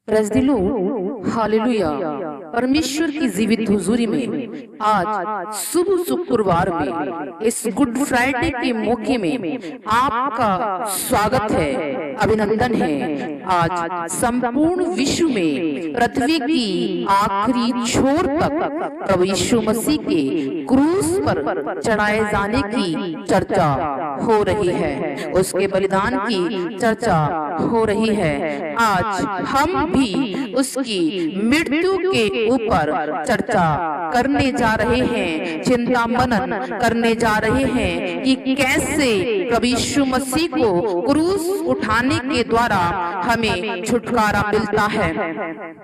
Praise the Lord, hallelujah. परमेश्वर की जीवित हुजूरी में आज शुभ शुक्रवार में इस गुड फ्राइडे के मौके में आपका स्वागत है, अभिनंदन है। आज संपूर्ण विश्व में पृथ्वी की आखिरी छोर तक प्रभु यीशु मसीह के क्रूस पर चढ़ाए जाने की चर्चा हो रही है, उसके बलिदान की चर्चा हो रही है। आज हम भी उसकी मृत्यु के ऊपर चर्चा करने जा रहे हैं, चिंता मनन करने जा रहे हैं कि कैसे प्रभु यीशु मसीह को क्रूस उठाने के द्वारा हमें छुटकारा मिलता है,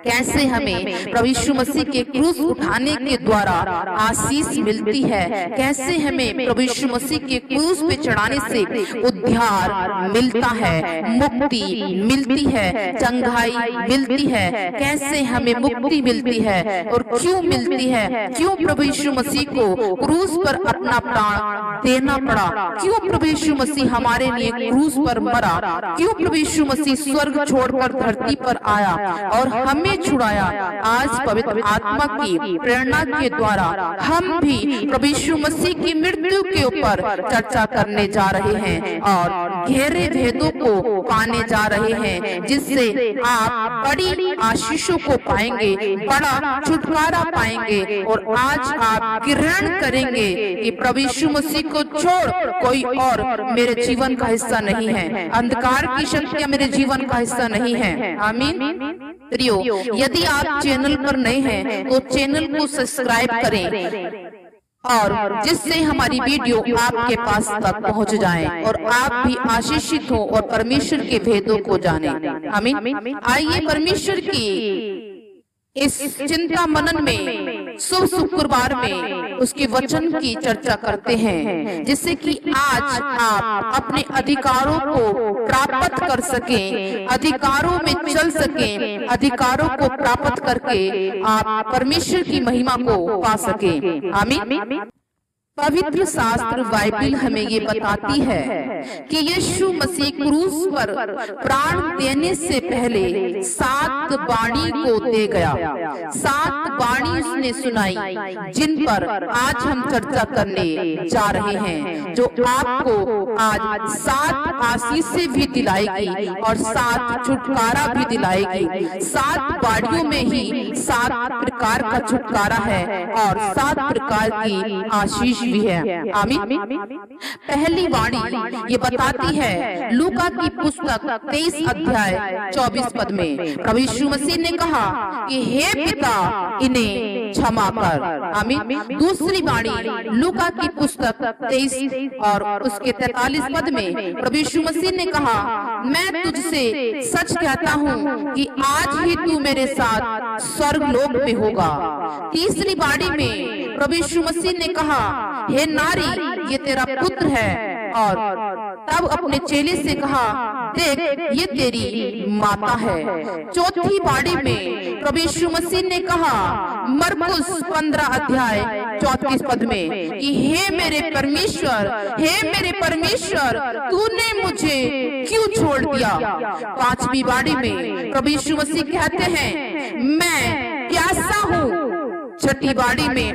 कैसे हमें प्रभु यीशु मसीह के क्रूस उठाने के द्वारा आशीष मिलती है, कैसे हमें प्रभु यीशु मसीह के क्रूस पे चढ़ाने से उद्धार मिलता है, मुक्ति मिलती है, चंगाई मिलती है, कैसे हमें मुक्ति मिलती है और क्यों मिलती है, क्यों प्रभु यीशु मसीह को क्रूस पर अपना प्राण देना पड़ा, क्यों प्रभु यीशु मसीह हमारे लिए क्रूस पर मरा, क्यों प्रभु यीशु मसीह स्वर्ग छोड़कर धरती पर आया और हमें छुड़ाया। आज पवित्र आत्मा की प्रेरणा के द्वारा हम भी प्रभु यीशु मसीह की मृत्यु के ऊपर चर्चा करने जा रहे हैं और गहरे भेदों को पाने जा रहे हैं, जिससे आप बड़ी आशीषों को पाएंगे, बड़ा छुटकारा पाएंगे और आज आप ग्रहण करेंगे कि प्रभु यीशु मसीह को छोड़ कोई और मेरे जीवन का हिस्सा नहीं है, अंधकार की शक्तियां मेरे जीवन का हिस्सा नहीं है। आमीन। प्रियो, यदि आप चैनल पर नए हैं तो चैनल को सब्सक्राइब करें और जिससे हमारी वीडियो आपके पास तक पहुंच जाए और आप भी आशीषित हो और परमेश्वर के भेदों को जाने। आमीन। आइए परमेश्वर की इस चिंता मनन में शुभ शुक्रवार में उसके वचन की चर्चा करते हैं, जिससे कि आज आप अपने अधिकारों को प्राप्त कर सकें, अधिकारों में चल सकें, अधिकारों को प्राप्त करके आप परमेश्वर की महिमा को पा सकें। आमीन। पवित्र शास्त्र बाइबल हमें ये बताती है कि यीशु मसीह क्रूस पर प्राण देने से पहले 7 वाणी को दे गया। 7 वाणी उसने सुनाई, जिन पर आज हम चर्चा करने जा रहे हैं, जो आपको आज 7 आशीषें भी दिलाएगी और 7 छुटकारा भी दिलाएगी। 7 वाणियों में ही 7 प्रकार का छुटकारा है और 7 प्रकार की आशीष भी है। आमीन। पहली वाणी ये बताती है, लूका की पुस्तक 23 अध्याय 24 पद में प्रभु यीशु मसीह ने कहा कि हे पिता इन्हें क्षमा कर। आमीन। दूसरी वाणी लूका की पुस्तक 23 और उसके 43 पद में प्रभु यीशु मसीह ने कहा, मैं तुझसे सच कहता हूँ कि आज ही तू मेरे साथ स्वर्ग लोक में होगा। तीसरी वाणी में प्रभु यीशु मसीह ने कहा, हे नारी ये तेरा पुत्र है, और तब अपने चेले से कहा, देख ये तेरी माता है। चौथी वाणी में प्रभु यीशु मसीह ने कहा मरकुस 15 अध्याय 34 पद में कि हे मेरे परमेश्वर, हे मेरे परमेश्वर तूने मुझे क्यों छोड़ दिया। पांचवी वाणी में प्रभु यीशु मसीह कहते हैं, मैं प्यासा हूँ। छठी वाणी में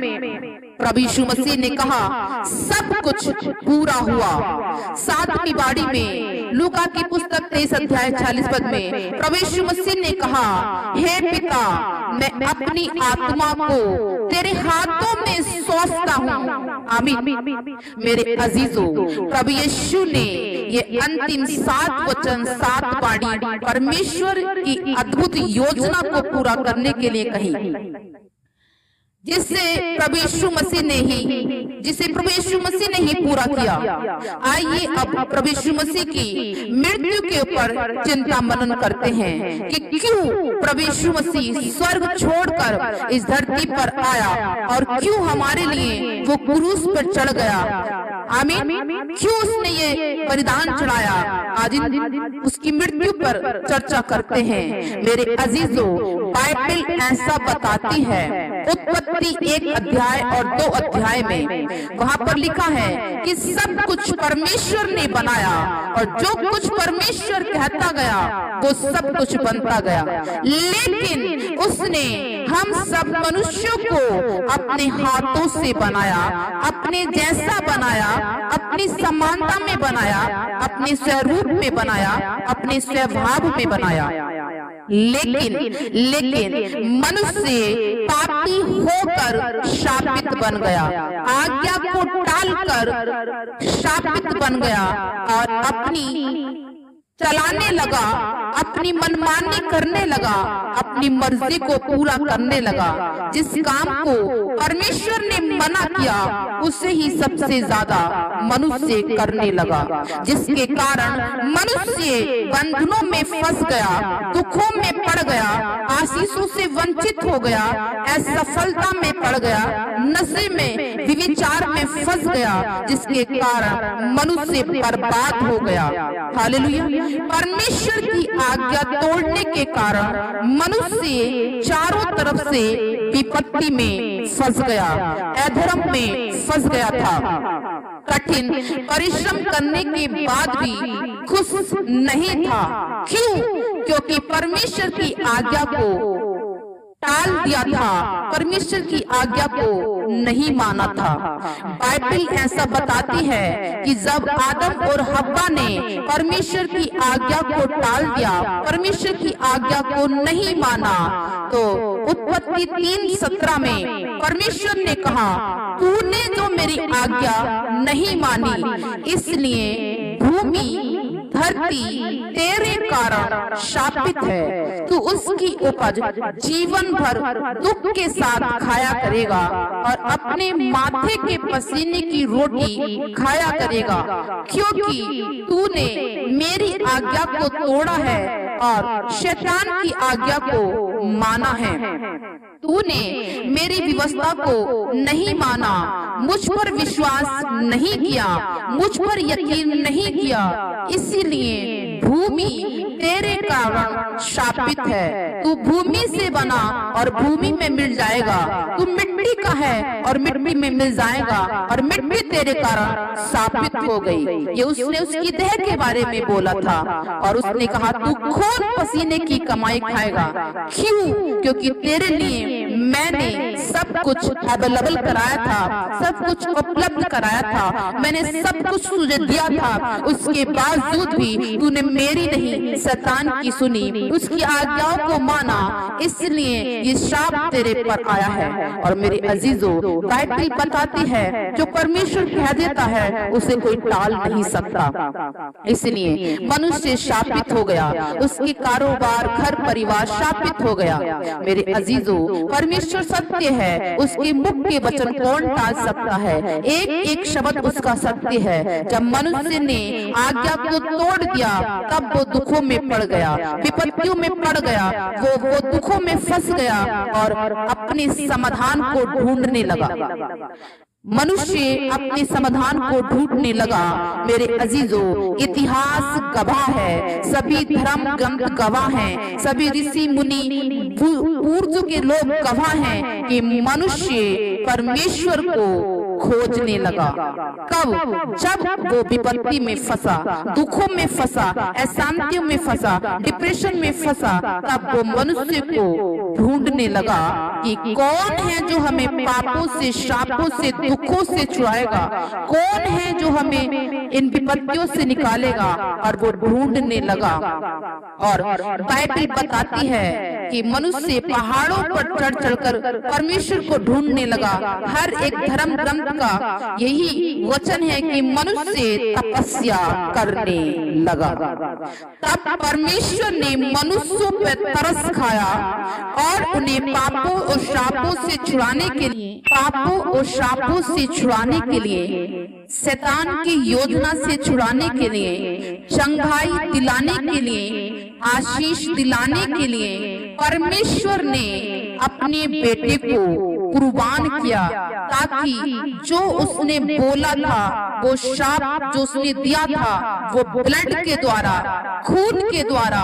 प्रभु यीशु मसीह ने कहा सब कुछ पूरा हुआ। सातवीं वाणी में लूका की पुस्तक 23 अध्याय 40 पद में प्रभु यीशु मसीह ने कहा, हे पिता मैं अपनी आत्मा को तेरे हाथों में सौंपता हूँ। आमीन। मेरे अजीजों, प्रभु यीशु ने ये अंतिम 7 वचन 7 वाणी परमेश्वर की अद्भुत योजना को पूरा करने के लिए कही, जिसे प्रभु यीशु मसीह ने ही पूरा किया। आइए अब प्रभु यीशु मसीह की मृत्यु के ऊपर चिंता मनन करते हैं कि क्यों प्रभु यीशु मसीह स्वर्ग छोड़कर इस धरती पर आया और क्यों हमारे लिए वो क्रूस पर चढ़ गया। आमीन। क्यों उसने ये बलिदान चढ़ाया, आज उसकी मृत्यु पर चर्चा करते हैं। मेरे अजीजों, बाइबल ऐसा बताती है उत्पत्ति 1 अध्याय और 2 अध्याय में। वहां पर लिखा है कि सब कुछ परमेश्वर ने बनाया और जो कुछ परमेश्वर कहता गया वो सब कुछ बनता गया, लेकिन उसने हम सब मनुष्यों को अपने हाथों से बनाया, अपने जैसा बनाया, अपनी समानता में बनाया, अपने स्वरूप में बनाया, अपने स्वभाव में बनाया। लेकिन मनुष्य पापी होकर शापित बन गया, आज्ञा को टालकर शापित बन गया और अपनी चलाने लगा, अपनी मनमानी करने लगा, अपनी मर्जी को पूरा करने लगा। जिस काम को परमेश्वर ने मना किया उसे ही सबसे ज्यादा मनुष्य करने लगा, जिसके कारण मनुष्य बंधनों में फंस गया, दुखों में पड़ गया, आशीषों से वंचित हो गया, असफलता में पड़ गया, नशे में, व्यभिचार में फंस गया, जिसके कारण मनुष्य बर्बाद हो गया। हालेलुया। परमेश्वर की आज्ञा तोड़ने के कारण मनुष्य चारों तरफ से विपत्ति में फंस गया, अधर्म में फंस गया था। कठिन परिश्रम करने के बाद भी खुश नहीं था। क्यों? क्योंकि परमेश्वर की आज्ञा को टाल दिया था, परमेश्वर की आज्ञा को नहीं माना था। बाइबल ऐसा बताती है कि जब आदम और हव्वा ने परमेश्वर की आज्ञा को टाल दिया, परमेश्वर की आज्ञा को नहीं माना, तो उत्पत्ति 3:17 में परमेश्वर ने कहा, तूने जो मेरी आज्ञा नहीं मानी, इसलिए भूमि धरती तेरे कारण शापित है। तू उसकी उपज जीवन भर दुख के साथ खाया करेगा और अपने माथे के पसीने की रोटी खाया करेगा, क्योंकि तूने मेरी आज्ञा को तोड़ा है और शैतान की आज्ञा को माना है। तूने मेरी व्यवस्था को नहीं माना, मुझ पर विश्वास नहीं किया, मुझ पर यकीन नहीं किया, इसीलिए भूमि तेरे कारण शापित है। तू भूमि से बना और भूमि में मिल जाएगा, तू मिट्टी का है और मिट्टी में मिल जाएगा और मिट्टी तेरे कारण शापित हो गई। ये उसने उसकी देह के बारे में बोला था और उसने कहा, तू खून पसीने की कमाई खाएगा। क्यों? क्योंकि तेरे लिए मैंने सब कुछ अवेलेबल कराया था, सब कुछ उपलब्ध कराया था, मैंने सब कुछ तुझे दिया था, उसके बावजूद भी तूने मेरी नहीं शैतान की सुनी, उसकी आज्ञाओं को माना, इसलिए ये शाप तेरे पर आया है। और मेरे अजीजों, बाइबल बताती है जो परमेश्वर कह देता है उसे कोई टाल नहीं सकता। इसलिए मनुष्य शापित हो गया, उसके कारोबार, घर परिवार शापित हो गया। मेरे अजीजों, परमेश्वर सत्य है, उसके मुख के वचन कौन टाल सकता है? एक एक शब्द उसका सत्य है। जब मनुष्य ने आज्ञा को तोड़ दिया तब वो दुखों में पड़ गया, विपत्तियों में पड़ गया, वो दुखों में फंस गया और अपने समाधान को ढूंढने लगा। मनुष्य अपने समाधान को ढूंढने लगा। मेरे अजीजों, इतिहास गवाह है, सभी धर्म ग्रंथ गवाह हैं, सभी ऋषि मुनि पूर्व के लोग गवाह हैं कि मनुष्य परमेश्वर को खोजने लगा। कब? जब वो विपत्ति में फंसा, दुखों में फंसा, अशांतियों में फंसा, डिप्रेशन में फंसा, तब वो मनुष्य को ढूंढने लगा कि कौन है जो हमें पापों से, शापों से, दुखों से छुड़ाएगा, कौन है जो हमें इन विपत्तियों से निकालेगा। और वो ढूंढने लगा। और बाइबल बताती है कि मनुष्य पहाड़ों पर चढ़ चढ़कर परमेश्वर को ढूंढने लगा। हर एक धर्म ग्रंथ का यही वचन है कि मनुष्य तपस्या करने लगा। तब परमेश्वर ने मनुष्यों पर तरस खाया और उन्हें पापों और शापों से छुड़ाने के लिए, पापों और शापों से छुड़ाने के लिए, शैतान की योजना से छुड़ाने के लिए, चंगाई दिलाने के लिए, आशीष दिलाने के लिए परमेश्वर ने अपने बेटे को कुर्बान किया, ताकि जो उसने बोला था, वो शाप जो उसने दिया था, वो ब्लड के द्वारा, खून के द्वारा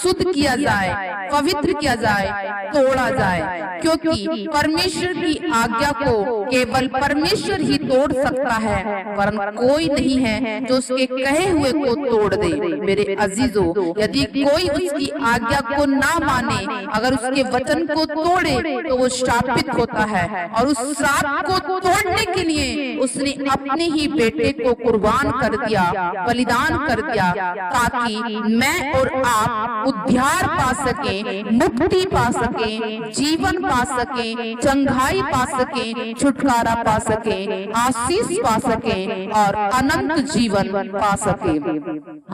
शुद्ध किया जाए, पवित्र किया जाए, तोड़ा जाए। क्योंकि परमेश्वर की आज्ञा को केवल परमेश्वर ही तोड़ सकता है, वरन कोई नहीं है जो उसके कहे हुए को तोड़ दे। मेरे अजीजों, यदि कोई उसकी आज्ञा को ना माने, अगर उसके वचन को तोड़े तो वो श्रापित होता है, और उस श्राप को तोड़ने के लिए उसने अपने ही बेटे को कुर्बान कर दिया, बलिदान कर दिया, ताकि मैं और आप उद्धार पा सके, मुक्ति पा सके, जीवन पा सके, चंगाई पा सके, छुटकारा पा सके, आशीष पा सके और अनंत जीवन पा सके।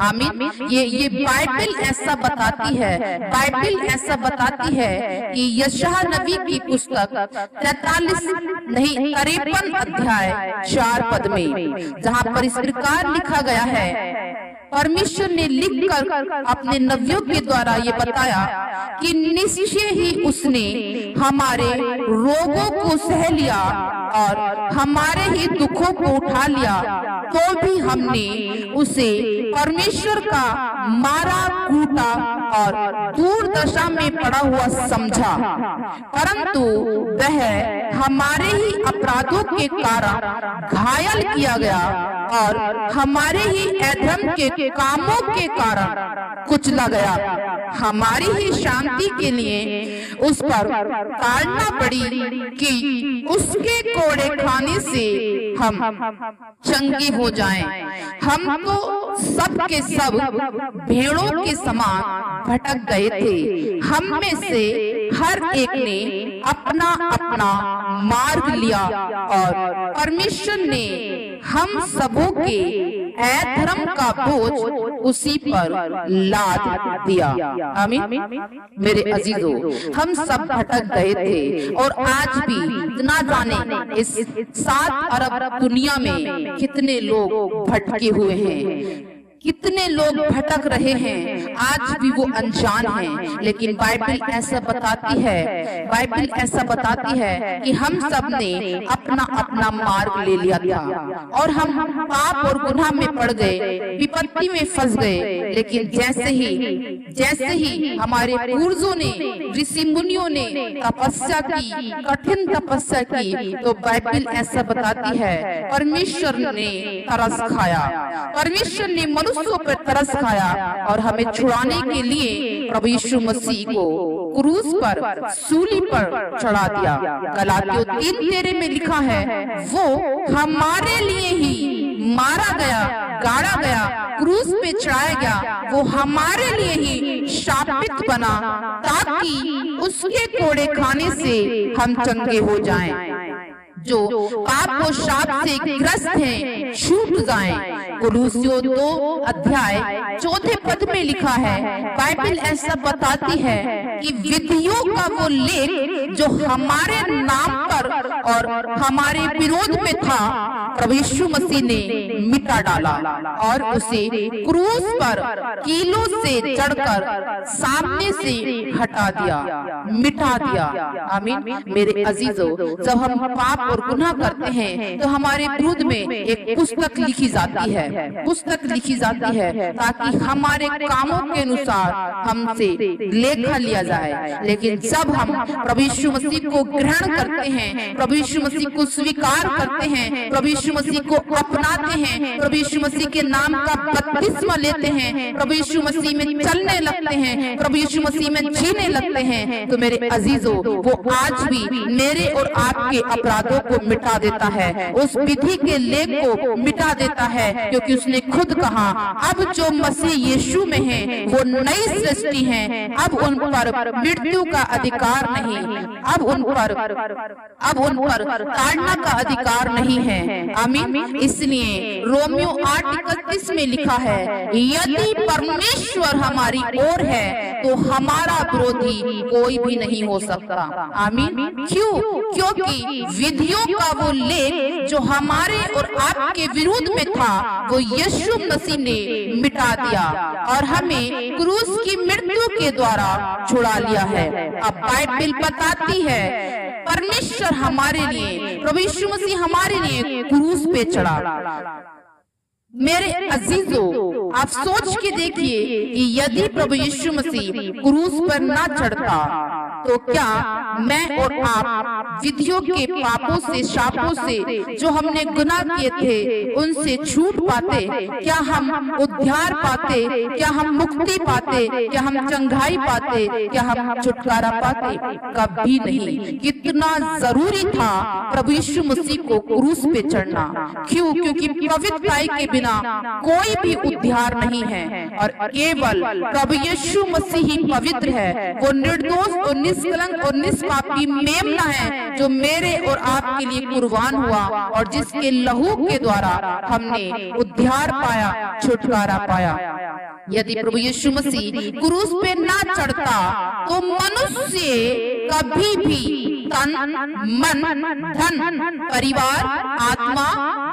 आमीन। ये बाइबल ऐसा बताती है, बाइबल ऐसा बताती है कि यशायाह नबी की पुस्तक 43 नहीं 53 अध्याय 4 पद में, जहाँ पर इस प्रकार लिखा गया है, परमेश्वर ने लिखकर अपने नबियों के द्वारा ये बताया कि निश्चय ही उसने हमारे रोगों को सह लिया और हमारे ही दुखों को उठा लिया, तो भी हमने उसे परमेश्वर का मारा कूटा और दूर दशा में पड़ा हुआ समझा, परंतु वह हमारे ही अपराधों के कारण घायल किया गया और हमारे ही अधर्म के कामों के कारण कुचला गया। हमारी ही शांति के लिए उस पर ताड़ना पड़ी कि उसके कोड़े खाने से हम चंगे हो जाएं। हम तो सब के सब भेड़ों के समान भटक गए थे, हम में से हर एक ने अपना अपना मार्ग लिया और परमेश्वर ने हम सबों के अधर्म का बोझ उसी पर लाद दिया। आमीन। मेरे अजीजों, हम सब भटक गए थे और आज भी इतना जाने इस 7 अरब दुनिया में कितने लोग भटके हुए हैं, कितने लोग भटक रहे हैं, आज भी वो अनजान हैं। लेकिन बाइबल ऐसा बताती है, बाइबल ऐसा बताती है कि हम सब ने अपना अपना मार्ग ले लिया था और हम पाप और गुनाह में पड़ गए, विपत्ति में फंस गए। लेकिन जैसे ही हमारे पूर्वजों ने, ऋषि मुनियों ने तपस्या की, कठिन तपस्या की, तो बाइबल ऐसा बताती है परमेश्वर ने तरस खाया, परमेश्वर ने मनुष्यों पर तरस खाया और हमें छुड़ाने के लिए प्रभु यीशु मसीह को क्रूस पर, सूली पर चढ़ा दिया। गलातियों 3:13 में लिखा है, वो हमारे लिए ही मारा गया, गाड़ा गया, क्रूस पे चढ़ाया गया, वो हमारे लिए ही शापित बना, ताकि उसके कोड़े खाने से हम चंगे हो जाएं, जो पाप और शाप से ग्रस्त हैं छूट जाएं। कोलोसियों 2 अध्याय 4 पद में लिखा है, बाइबल ऐसा बताती है कि विधियों का वो लेख जो हमारे नाम पर और हमारे विरोध में था, प्रभु यीशु मसीह ने मिटा डाला और उसे क्रूस पर कीलों से चढ़कर सामने से हटा दिया, मिटा दिया। आमीन। मेरे अजीजों, जब हम पाप और गुनाह करते हैं तो हमारे विरुद्ध में एक पुस्तक लिखी जाती है, पुस्तक लिखी जाती है ताकि हमारे कामों के अनुसार हमसे लेखा लिया जाए। लेकिन जब हम प्रभु यीशु मसीह को ग्रहण करते हैं, प्रभु यीशु मसीह को स्वीकार करते हैं, प्रभु यीशु मसीह को अपनाते हैं, प्रभु यीशु मसीह के नाम का बपतिस्मा लेते हैं, प्रभु यीशु मसीह में चलने लगते हैं, प्रभु यीशु मसीह में जीने लगते हैं, तो मेरे अजीजों, वो आज भी मेरे और आपके अपराधों को मिटा देता है, उस विधि के लेख को मिटा देता है, क्योंकि उसने खुद कहा, अब जो मसीह यीशु में है वो नई सृष्टि है, अब उन पर मृत्यु का अधिकार नहीं, अब उन पर ताड़ना का अधिकार नहीं है। आमीन। इसलिए रोमियो 8:31 में लिखा है, यदि परमेश्वर हमारी ओर है तो हमारा विरोधी कोई भी नहीं हो सकता। आमीन। क्यों? क्योंकि विधियों का वो लेख जो हमारे और आपके विरोध में था, वो यीशु मसीह ने मिटा दिया और हमें क्रूस की मृत्यु के द्वारा छुड़ा लिया है। अब बाइबल बताती है परमेश्वर हमारे लिए, प्रभु यीशु मसीह हमारे लिए क्रूस पे चढ़ा। मेरे अजीजों, आप सोच के देखिए कि यदि प्रभु यीशु मसीह क्रूस पर ना चढ़ता तो क्या मैं और आप विधियों के पापों से, शापों से जो हमने गुनाह किए थे उनसे छूट पाते? क्या हम उद्धार पाते? क्या हम मुक्ति पाते? क्या हम चंगाई पाते? क्या हम छुटकारा पाते? कभी नहीं। कितना जरूरी था प्रभु यीशु मसीह को क्रूस पे चढ़ना। क्यों? क्योंकि पवित्रता के बिना कोई भी उद्धार नहीं है और केवल प्रभु यीशु मसीह ही पवित्र है। वो निर्दोष और निष्कलंक और निष्पापी मेमना है जो मेरे और आपके लिए कुर्बान हुआ और जिसके लहू के द्वारा हमने उद्धार पाया, छुटकारा पाया। यदि प्रभु यीशु मसीह क्रूस पे ना चढ़ता तो मनुष्य कभी भी तन, मन, धन, परिवार, आत्मा,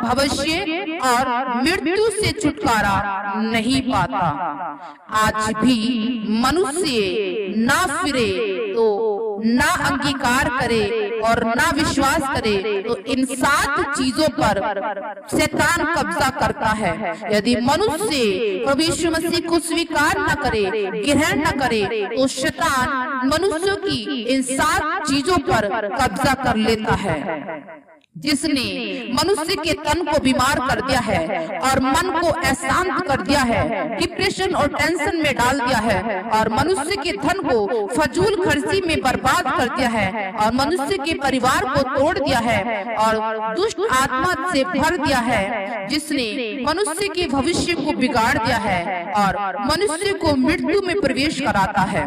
भविष्य और मृत्यु से छुटकारा नहीं पाता। आज भी मनुष्य ना फिरे तो ना अंगीकार करे और ना विश्वास करे तो इन 7 चीजों पर शैतान कब्जा करता है। यदि मनुष्य प्रभु यीशु मसीह को स्वीकार न करे, ग्रहण न करे तो शैतान मनुष्य की इन 7 चीजों पर कब्जा कर लेता है। जिसने मनुष्य के तन को बीमार कर दिया है और मन को अशांत कर दिया है, डिप्रेशन और टेंशन में डाल दिया है और मनुष्य के धन को फजूल खर्ची में बर्बाद कर दिया है और मनुष्य के परिवार को तोड़ दिया है और दुष्ट आत्मा से भर दिया है, जिसने मनुष्य के भविष्य को बिगाड़ दिया है और मनुष्य को मृत्यु में प्रवेश कराता है।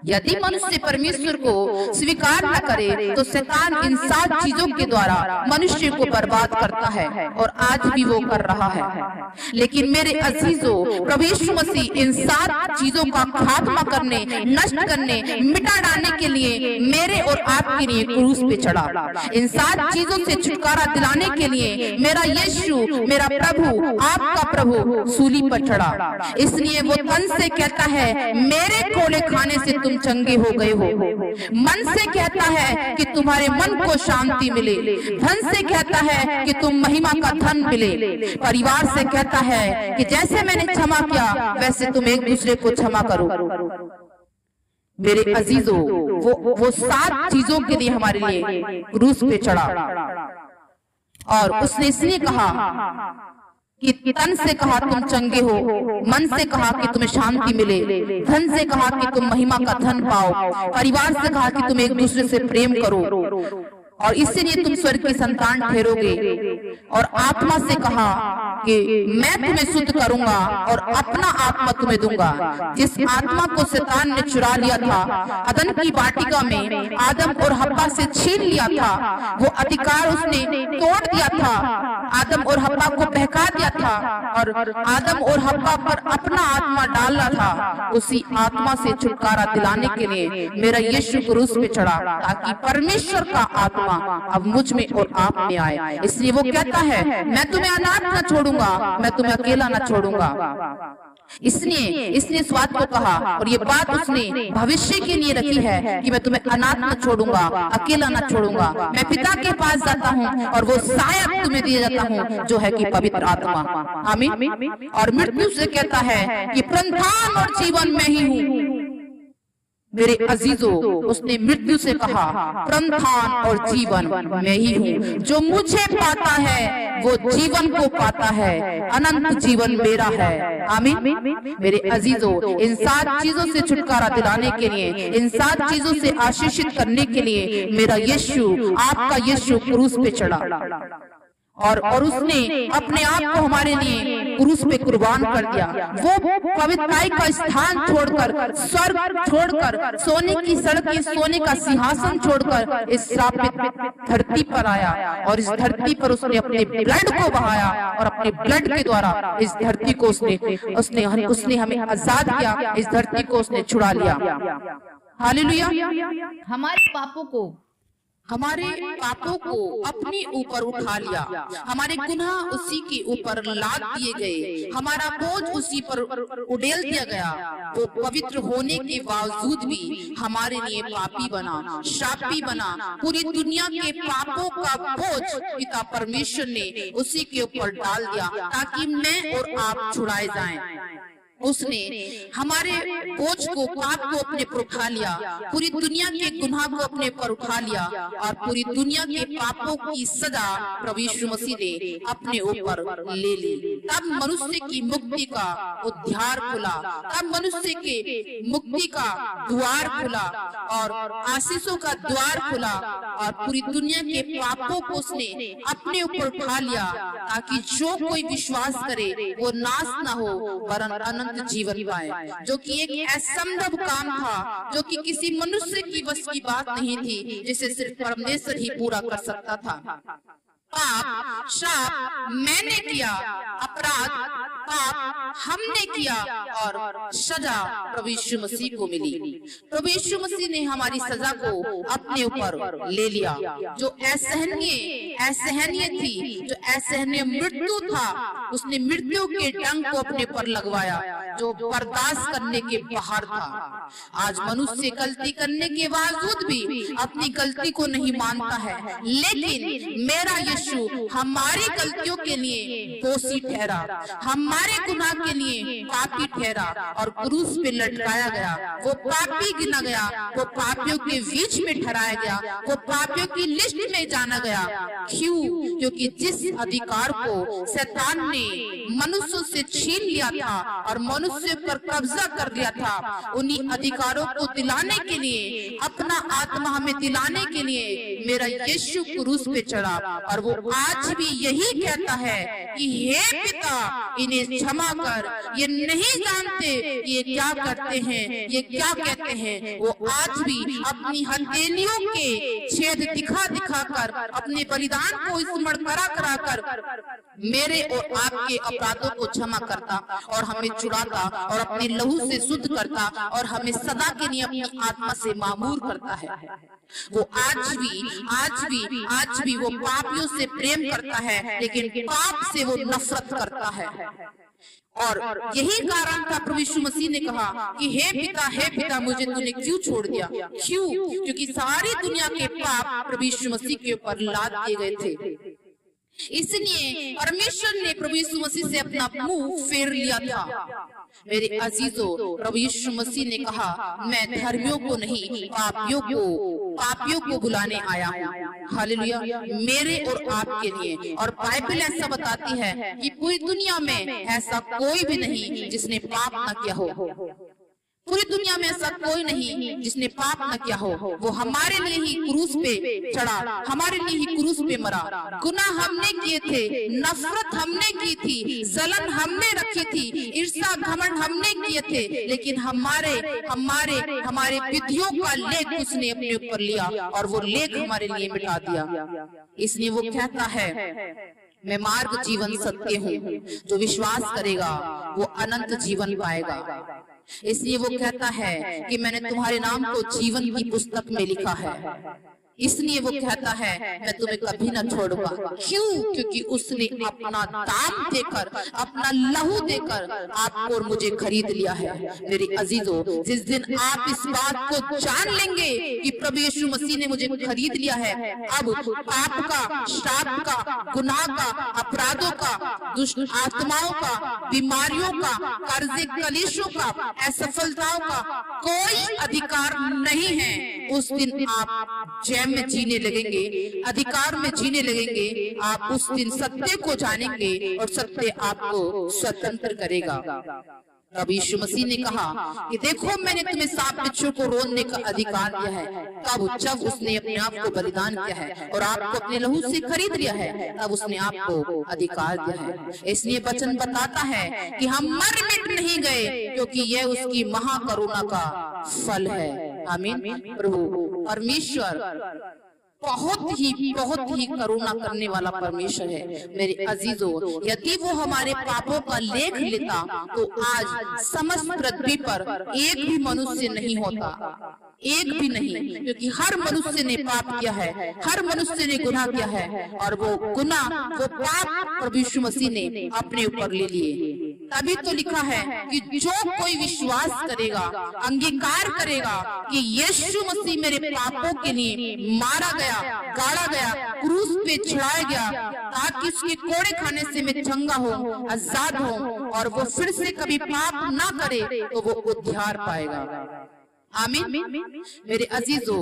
यदि मनुष्य परमेश्वर को स्वीकार न करे तो शैतान इन 7 चीजों के द्वारा मनुष्य को बर्बाद करता है और आज भी वो कर रहा है। लेकिन मेरे अजीजों, प्रभु यीशु मसीह इन 7 चीजों का खात्मा करने, नष्ट करने, मिटा डालने के लिए मेरे और आपके लिए क्रूस पे चढ़ा। इन 7 चीजों से छुटकारा दिलाने के लिए मेरा यीशु, मेरा प्रभु, आपका प्रभु सूली पर चढ़ा। इसलिए वो तन से कहता है मेरे कोड़े खाने से तुम चंगे हो गए हो, मन से कहता है कि तुम्हारे मन को शांति मिले, धन से कहता है कि तुम महिमा का धन मिले, परिवार से कहता है कि जैसे मैंने क्षमा किया वैसे तुम एक दूसरे को क्षमा करो। मेरे अजीजों, वो 7 चीजों के लिए हमारे लिए क्रूस पे चढ़ा और उसने इसलिए कहा कि तन से कहा तुम चंगे हो, मन से कहा कि तुम्हें शांति मिले, धन से कहा कि तुम महिमा का धन पाओ, परिवार से कहा कि तुम एक दूसरे से प्रेम करो और इसीलिए तुम स्वर्ग की संतान ठहरोगे, और आत्मा से कहा कि मैं तुम्हें शुद्ध करूंगा और अपना आत्मा तुम्हें दूंगा। जिस आत्मा को शैतान ने चुरा लिया था, अदन की वाटिका में आदम और हव्वा से छीन लिया था, वो अधिकार उसने तोड़ दिया था, आदम और हव्वा को बहका दिया था और आदम और हव्वा पर अपना आत्मा डाला था। उसी आत्मा से छुटकारा दिलाने के लिए मेरा यीशु क्रूस पे चढ़ा ताकि परमेश्वर का आत्मा अब मुझ में और आप में आए। इसलिए वो कहता है मैं तुम्हें अनाथ न छोड़ूंगा, मैं तुम्हें अकेला न छोड़ूंगा। इसलिए इस बात को कहा और ये बात उसने भविष्य के लिए रखी है कि मैं तुम्हें अनाथ न छोड़ूंगा, अकेला न छोड़ूंगा। मैं पिता के पास जाता हूँ और वो सहायक तुम्हें दिया जाता हूँ जो है कि पवित्र आत्मा। आमीन। और मृत्यु से कहता है कि पुनरुत्थान और जीवन में ही हूँ। मेरे अजीजों, उसने मृत्यु से कहा पुनरुत्थान और जीवन मैं ही हूँ, जो मुझे पाता है वो जीवन को पाता है, अनंत जीवन मेरा है। आमीन। मेरे अजीजों, इन 7 चीजों से छुटकारा दिलाने के लिए, इन 7 चीजों से आशीषित करने के लिए मेरा यीशु, आपका यीशु क्रूस पे चढ़ा और उसने अपने आप को हमारे लिए क्रूस पे कुर्बान कर दिया। वो पवित्रताई का स्थान छोड़कर, स्वर्ग छोड़कर, सोने की सड़क, सोने का सिंहासन छोड़कर इस श्रापित धरती पर आया और इस धरती पर उसने अपने ब्लड को बहाया और अपने ब्लड के द्वारा इस धरती को उसने हमें आजाद किया, इस धरती को उसने छुड़ा लिया। हालेलुया। हमारे पापों को हमारे पापों को अपने ऊपर उठा लिया, हमारे गुनाह उसी के ऊपर लाद दिए गए, हमारा बोझ उसी पर उड़ेल दिया गया। वो पवित्र होने के बावजूद भी हमारे लिए पापी बना, श्रापी बना। पूरी दुनिया के पापों का बोझ पिता परमेश्वर ने उसी के ऊपर डाल दिया ताकि मैं और आप छुड़ाए जाएं। उसने हमारे बोझ को, पाप को अपने पर उठा लिया, पूरी दुनिया के गुनाह को अपने पर उठा लिया और पूरी दुनिया के पापों की सजा प्रभु यीशु मसीह ने अपने ऊपर ले ली। तब मनुष्य की मुक्ति का उद्धार खुला, तब मनुष्य के मुक्ति का द्वार खुला और आशीषों का द्वार खुला और पूरी दुनिया के पापों को उसने अपने ऊपर उठा लिया ताकि जो कोई विश्वास करे वो नाश न हो वरन अनंत जीवन पाए। जो कि एक असंभव काम था, जो कि किसी मनुष्य की बस की बात नहीं थी, जिसे सिर्फ परमेश्वर ही पूरा कर सकता था। पाप, श्राप मैंने किया, अपराध पाप हमने किया और सजा प्रभु यीशु मसीह को मिली। प्रभु यीशु मसीह ने हमारी सजा को अपने ऊपर ले लिया। जो असहनीय थी, जो असहनीय मृत्यु था, उसने मृत्यु के डंक को अपने पर लगवाया जो बर्दाश्त करने के बाहर था। आज मनुष्य गलती करने के बावजूद भी अपनी गलती को नहीं मानता है, लेकिन मेरा यीशु हमारी गलतियों के लिए दोषी ठहरा, हमारे गुनाह के लिए पापी ठहरा और क्रूस पे लटकाया गया। वो पापी गिना गया, वो पापियों के बीच में ठहराया गया, वो पापियों की लिस्ट में जाना गया। क्यों? क्योंकि जिस अधिकार को शैतान ने मनुष्यों से छीन लिया था और मनुष्य पर कब्जा कर लिया था, उन्हीं अधिकारों को दिलाने के लिए, अपना आत्मा हमें दिलाने के लिए मेरा यीशु क्रूस पे चढ़ा। और वो आज भी यही कहता है कि हे पिता इन्हें क्षमा कर, ये नहीं जानते ये क्या करते हैं, ये क्या कहते हैं। वो आज भी अपनी हथेलियों के छेद दिखा दिखा कर, अपने बलिदान को स्मरण करा करा कर मेरे और आपके अपराधों को क्षमा करता और हमें छुड़ाता और अपने लहू से शुद्ध करता और हमें सदा के लिए अपनी आत्मा से मामूर करता है। वो आज भी वो पापियों से प्रेम करता है, लेकिन पाप से वो नफरत करता है। और यही कारण था प्रभु यीशु मसीह ने कहा कि हे पिता मुझे तूने क्यों छोड़ दिया। क्यों? क्योंकि सारी दुनिया के पाप प्रभु यीशु मसीह के ऊपर लाद दिए गए थे। इसलिए परमेश्वर ने प्रभु यीशु मसीह से अपना मुंह फेर लिया था। मेरे अजीजों, प्रभु यीशु मसीह ने कहा मैं धर्मियों को नहीं पापियों को बुलाने आया हूँ। हालेलुया, मेरे और आपके लिए। और बाइबल ऐसा बताती है कि पूरी दुनिया में ऐसा कोई भी नहीं जिसने पाप न किया हो। पूरी दुनिया में ऐसा कोई नहीं जिसने पाप न किया हो। वो हमारे लिए ही क्रूस पे चढ़ा, हमारे लिए ही क्रूस पे मरा। गुनाह हमने किए थे, नफरत हमने की थी, जलन हमने रखी थी, ईर्ष्या घमंड हमने किए थे, लेकिन हमारे विधियों का लेख उसने अपने ऊपर लिया और वो लेख हमारे लिए मिटा दिया। इसलिए वो कहता है मैं मार्ग जीवन सत्य हूँ, जो विश्वास करेगा वो अनंत जीवन पाएगा। इसलिए वो कहता है कि मैंने तुम्हारे नाम को जीवन की पुस्तक में लिखा है। इसलिए वो कहता है मैं तुम्हें कभी न छोड़ूंगा। क्यों? क्योंकि उसने अपना दाम देकर, अपना लहू देकर आपको और मुझे खरीद लिया है। मेरे अजीजों, जिस दिन आप इस बात को जान लेंगे कि प्रभु यीशु मसीह ने मुझे खरीद लिया है, अब पाप का, श्राप का, गुनाह का, अपराधों का, दुष्ट आत्माओं का, बीमारियों का, कर्जे कलेशों का, असफलताओं का कोई अधिकार नहीं है। उस दिन आप जय में जीने लगेंगे, अधिकार में जीने लगेंगे। आप उस दिन सत्य को जानेंगे और सत्य आपको स्वतंत्र करेगा। अब यीशु मसीह ने कहा कि देखो मैंने तुम्हें सांप बिच्छू को रोकने का अधिकार दिया है। तब जब उसने अपने आप को बलिदान किया है और आपको अपने लहू से खरीद लिया है, तब उसने आपको अधिकार दिया है। इसलिए वचन बताता है कि हम मर मिट नहीं गए, क्योंकि यह उसकी महाकरुणा का फल है। आमीन। प्रभु परमेश्वर बहुत ही करुणा करने वाला परमेश्वर है। मेरे अजीजों, यदि वो हमारे पापों का लेख लेता तो आज समस्त पृथ्वी पर एक भी मनुष्य नहीं होता, एक भी नहीं, क्योंकि हर मनुष्य ने पाप किया है, हर मनुष्य ने गुनाह किया है, और वो गुनाह, वो पाप प्रभु यीशु मसीह ने अपने ऊपर ले लिए। तभी तो लिखा है कि जो कोई विश्वास करेगा, अंगीकार करेगा कि यीशु मसीह मेरे पापों के लिए मारा गया, गाड़ा गया, क्रूस पे चढ़ाया गया, ताकि उसके कोड़े खाने से मैं चंगा हूँ, आजाद हूँ, और वो फिर से कभी पाप ना करे, तो वो उद्धार पाएगा। आमीन। मेरे अजीजों,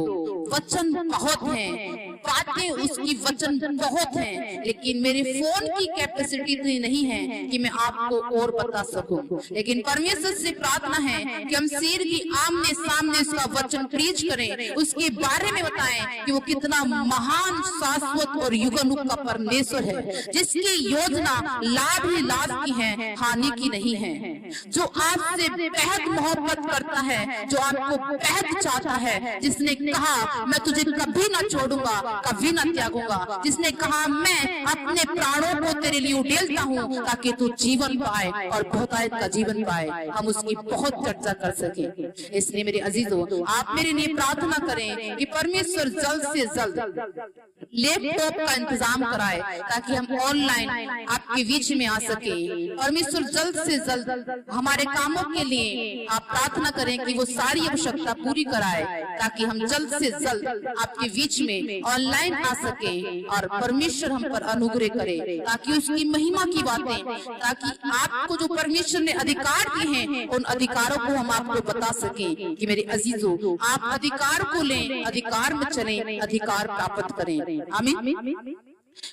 वचन बहुत हैं, बातें उसकी वचन बहुत हैं, लेकिन मेरे फोन की कैपेसिटी इतनी नहीं है कि मैं आपको और बता सकूं। लेकिन परमेश्वर से प्रार्थना है कि हम सिर की आमने सामने उसका वचन प्रीच करें, उसके बारे में बताएं कि वो कितना महान, शाश्वत और युगानुग का परमेश्वर है, जिसकी योजना लाभ ही लाभ की है, हानि की नहीं है, जो आपसे बेहद मोहब्बत करता है, जो आपको बेहद चाहता है, जिसने कहा मैं तुझे कभी ना छोड़ूंगा, कभी ना त्यागूंगा, जिसने कहा मैं अपने प्राणों को तेरे लिए उड़ेलता हूँ ताकि तू जीवन पाए और बहुतायत का जीवन पाए। हम उसकी बहुत चर्चा कर सके। इसलिए मेरे अजीजों, आप मेरे लिए प्रार्थना करें कि परमेश्वर जल्द से जल्द लैपटॉप का इंतजाम कराए, ताकि हम ऑनलाइन आपके बीच में आ सके। परमेश्वर जल्द से जल्द हमारे कामों के लिए आप प्रार्थना करें कि वो सारी आवश्यकता पूरी कराए, ताकि हम जल्द से जल्द आपके बीच में ऑनलाइन आ सके और परमेश्वर हम पर अनुग्रह करे, ताकि उसकी महिमा की बातें, ताकि आपको जो परमेश्वर ने अधिकार दिए हैं, उन अधिकारों को हम आपको बता सके कि मेरे अजीजों, आप अधिकार को लें, अधिकार में चलें, अधिकार प्राप्त करें। आमीन।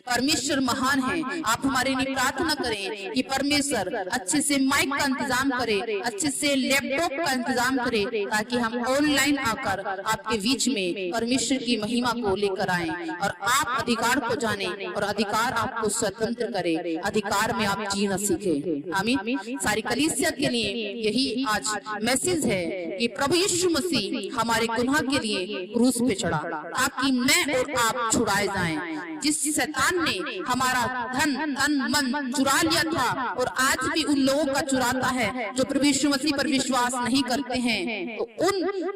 परमेश्वर महान है। आप हमारे लिए प्रार्थना करें कि परमेश्वर अच्छे से माइक का इंतजाम करे, अच्छे से लैपटॉप का इंतजाम करे, ताकि हम ऑनलाइन आकर आपके बीच में परमेश्वर की महिमा को लेकर आएं और आप अधिकार को जाने और अधिकार आपको स्वतंत्र करे, अधिकार में आप जीना सीखें। आमीन। सारी कलीसिया के लिए यही आज मैसेज है कि प्रभु यीशु मसीह हमारे गुनाह के लिए क्रूस पे चढ़ा, ताकि मैं और आप छुड़ाए जाएं। जिस शैतान ने हमारा धन, तन, मन चुरा लिया था, और आज भी उन लोगों का चुराता है जो प्रभु यीशु मसीह पर विश्वास नहीं करते हैं, तो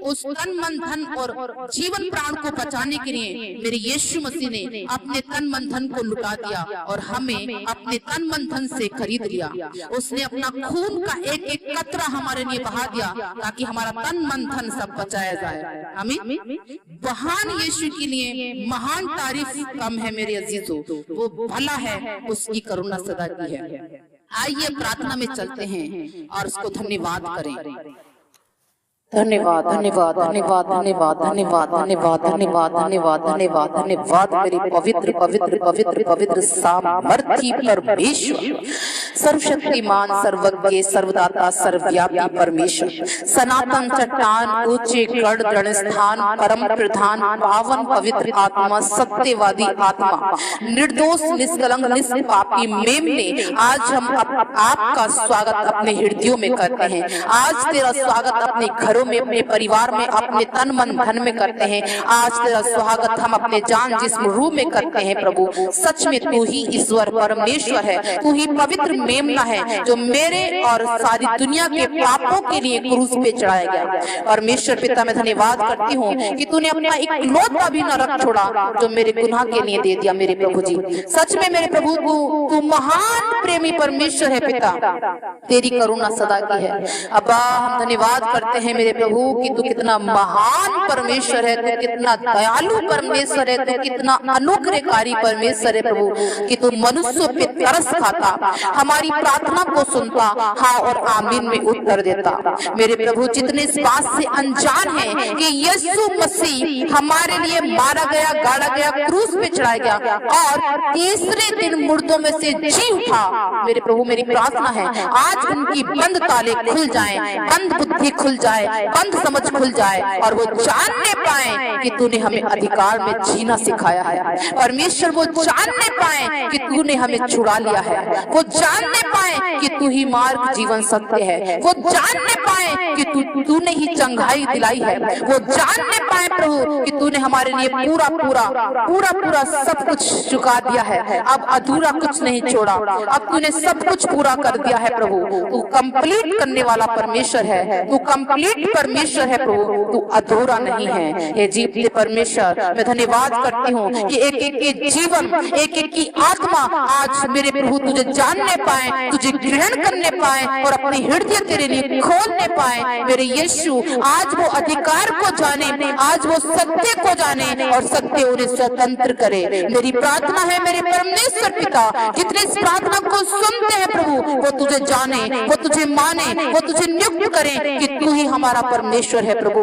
उस तन, मन, धन और जीवन प्राण को बचाने के लिए मेरे यीशु मसीह ने अपने तन, मन, धन को लुटा दिया और हमें अपने तन, मन, धन से खरीद लिया। उसने अपना खून का एक एक कतरा हमारे लिए बहा दिया, ताकि हमारा तन, मन, धन सब बचाया जाए। आमीन। महान यीशु के लिए महान तारीफ कम है मेरे अजीजों, वो भला है, उसकी करुणा सदा की है। आइए प्रार्थना में चलते हैं और उसको धन्यवाद करें। धन्यवाद, धन्यवाद, धन्यवाद, धन्यवाद, धन्यवाद, धन्यवाद, धन्यवाद, धन्यवाद, धन्यवाद, धन्यवाद मेरी पवित्र पवित्र पवित्र पवित्र सामर्थी परमेश्वर, सर्वशक्तिमान, सर्वज्ञ, सर्वदाता, सर्वव्यापी परमेश्वर, सनातन चट्टान, ऊंचे गढ़, दृढ़ स्थान, परम प्रधान, पावन पवित्र आत्मा, सत्यवादी आत्मा, निर्दोष, निष्कलंक, निष्पापी मेमने, आज हम आपका स्वागत अपने हृदयों में करते हैं। आज तेरा स्वागत अपने घरों में, अपने परिवार में, अपने तन, मन, धन में करते हैं। आज तेरा स्वागत हम अपने जान, जिस्म, रूह में करते हैं। प्रभु, सच में तू ही ईश्वर परमेश्वर है, तू ही पवित्र मेमना है, जो मेरे और सारी दुनिया के पापों के लिए क्रूस पे चढ़ाया गया। परमेश्वर पिता, मैं धन्यवाद करती हूँ कि तूने अपना इकलौता भी न रख छोड़ा, जो मेरे गुनाह के लिए दे दिया। मेरे प्रभु जी, सच में मेरे प्रभु, तू महान प्रेमी परमेश्वर है पिता, तेरी करुणा सदा की है। अब्बा, हम धन्यवाद करते हैं मेरे प्रभु कि तू कितना महान परमेश्वर है, तू कितना दयालु परमेश्वर है, तू कितना अनुग्रहकारी परमेश्वर है प्रभु, कि तू मनुष्यों पे तरस खाता, हमारी प्रार्थना को सुनता, हाँ और आमीन में उत्तर देता। मेरे प्रभु, जितने इस बात से अनजान हैं कि यीशु मसीह हमारे लिए मारा गया, गाड़ा गया, क्रूस पे चढ़ाया गया और तीसरे दिन मुर्दों में से जी उठा, मेरे प्रभु मेरी प्रार्थना है आज उनकी बंद ताले खुल जाएं, बंद बुद्धि खुल जाए, बंद समझ खुल जाए और वो जानने पाए कि तूने हमें अधिकार में जीना सिखाया है। परमेश्वर, वो जानने पाए कि तूने हमें छुड़ा लिया है, वो जान जानने पाए कि तू ही मार्ग जीवन सत्य है, वो जानने पाए कि तूने ही चंगाई दिलाई है, वो जानने पाए प्रभु कि तूने हमारे लिए पूरा पूरा पूरा पूरा सब कुछ चुका दिया है, अब अधूरा कुछ नहीं छोड़ा, अब तूने सब कुछ पूरा कर दिया है प्रभु। तू कंप्लीट करने वाला परमेश्वर है, तू कंप्लीट परमेश्वर है प्रभु, तू अधूरा नहीं है। हे जीवते परमेश्वर, मैं धन्यवाद करती हूँ कि एक एक के जीवन, एक एक की आत्मा आज मेरे प्रभु तुझे जानने पाए, तुझे ग्रहण करने पाए और अपनी हृदय तेरे लिए खोलने पाए। मेरे यीशु आज वो अधिकार को जाने, आज वो सत्य को जाने और सत्य उन्हें स्वतंत्र करे। मेरी प्रार्थना है मेरे परमेश्वर पिता, जितने इस प्रार्थना को सुनते हैं प्रभु, वो तुझे जाने, वो तुझे माने, वो तुझे नियुक्त करें कि तू ही हमारा परमेश्वर है प्रभु।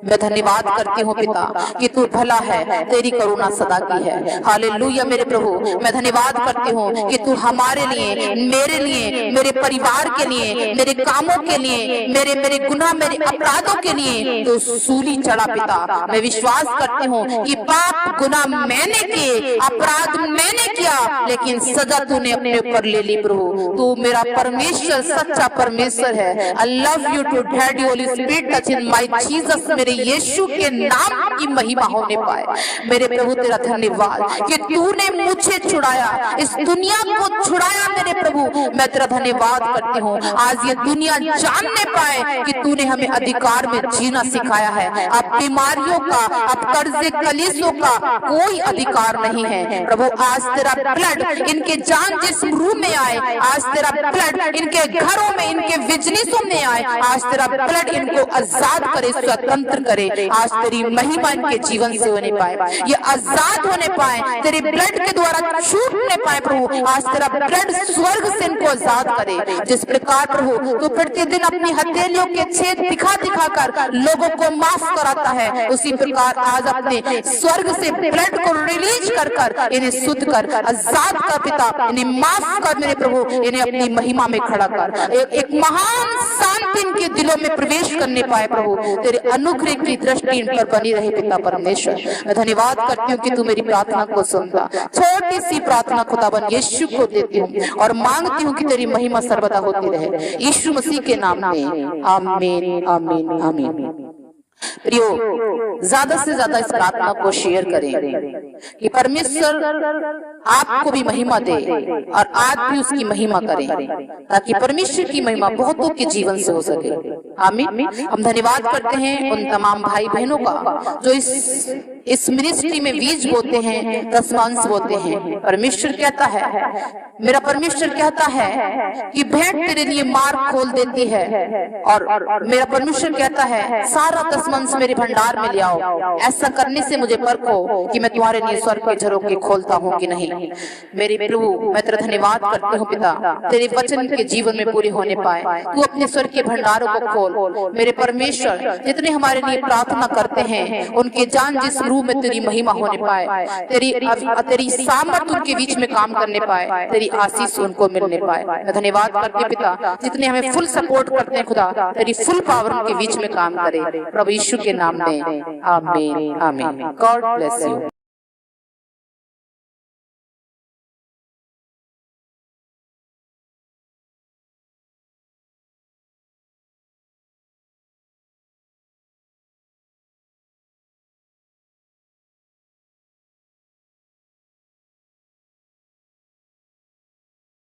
मैं धन्यवाद करती हूँ पिता कि तू भला है, तेरी करुणा सदा की है। हालेलुया मेरे प्रभु, मैं धन्यवाद करती हूँ कि तू हमारे लिए, मेरे लिए, मेरे परिवार के लिए, मेरे कामों के लिए, मेरे गुनाह, मेरे अपराधों के लिए तो सूली चढ़ा पिता। मैं विश्वास करती हूँ कि पाप गुनाह मैंने किए, अपराध मैंने किया, लेकिन सजा तूने अपने ऊपर ले ली प्रभु। तू मेरा परमेश्वर, सच्चा परमेश्वर है। I love you too daddy holy spirit touch in my Jesus. मेरे यीशु के नाम की महिमा होने पाए। मेरे प्रभु तेरा धन्यवाद कि तूने मुझे छुड़ाया, इस दुनिया को छुड़ाया मेरे प्रभु। मैं तेरा धन्यवाद करती हूँ आज ये दुनिया जानने पाए कि तूने हमें अधिकार में जीना सिखाया है। अब बीमारियों का, अब कर्जे कलेशों का कोई अधिकार नहीं है प्रभु। आज तेरा ब्लड इनके जान जिस रूम में आए, आज तेरा ब्लड इनके घरों में, इनके बिजनेसों में आए, आज तेरा ब्लड इनको आजाद करे, स्वतंत्र करे। आज तेरी महिमा इनके जीवन से होने पाए, ये आजाद होने पाए, तेरे ब्लड के द्वारा छूटने पाए प्रभु। आज तेरा ब्लड स्वर्ग से इनको आजाद करे। जिस प्रकार प्रभु तो प्रतिदिन अपनी हथेलियों के छेद दिखा दिखा कर लोगों को माफ कराता है, उसी प्रकार आज अपने स्वर्ग से ब्लड को रिलीज कर कर इन्हें शुद्ध कर, आजाद कर पिता, इन्हें माफ कर मेरे प्रभु, इन्हें अपनी महिमा में खड़ा कर। एक महान शांति इनके दिलों में प्रवेश करने पाए प्रभु। तेरे अनुग्रह की दृष्टि इन पर बनी रहे पिता परमेश्वर। मैं धन्यवाद करती हूँ कि तू मेरी प्रार्थना को सुनता। छोटी सी प्रार्थना खुदाबंद यीशु को देती हूँ और मांगती हूँ कि तेरी महिमा सर्वदा होती रहे, यीशु मसीह के नाम में आमीन आमीन आमीन। प्रियो, ज्यादा से ज्यादा इस प्रार्थना को शेयर करें कि परमेश्वर आपको भी महिमा दे और आप भी उसकी महिमा करें, ताकि परमेश्वर की महिमा बहुतों के जीवन से हो सके। आमीन। हम धन्यवाद करते हैं उन तमाम भाई बहनों का जो इस मिनिस्ट्री में बीज बोते हैं, दशमांश बोते हैं। परमेश्वर कहता है, मेरा परमेश्वर कहता है कि भेंट तेरे लिए मार्ग खोल देती है, और मेरा परमेश्वर कहता है सारा दशमांश मेरे भंडार में ले आओ। ऐसा करने से मुझे परखो कि मैं तुम्हारे लिए स्वर्ग के झरोखे खोलता हूँ कि नहीं। मेरे प्रभु, मैं तेरा धन्यवाद करती हूँ पिता, तेरे वचन के जीवन में पूरे होने पाए। तू अपने स्वर्ग के भंडारों को खोल मेरे परमेश्वर। जितने हमारे लिए प्रार्थना करते हैं उनके जान जिस रूह में तेरी महिमा होने पाए, तेरी सामर्थ उनके बीच में काम करने पाए, तेरी आशीष उनको मिलने पाए। मैं धन्यवाद करती हूँ पिता, जितने हमें फुल सपोर्ट करते हैं खुदा, तेरी फुल पावर उनके बीच में काम करे प्रभु यीशु के नाम में। आमीन आमीन। God bless you.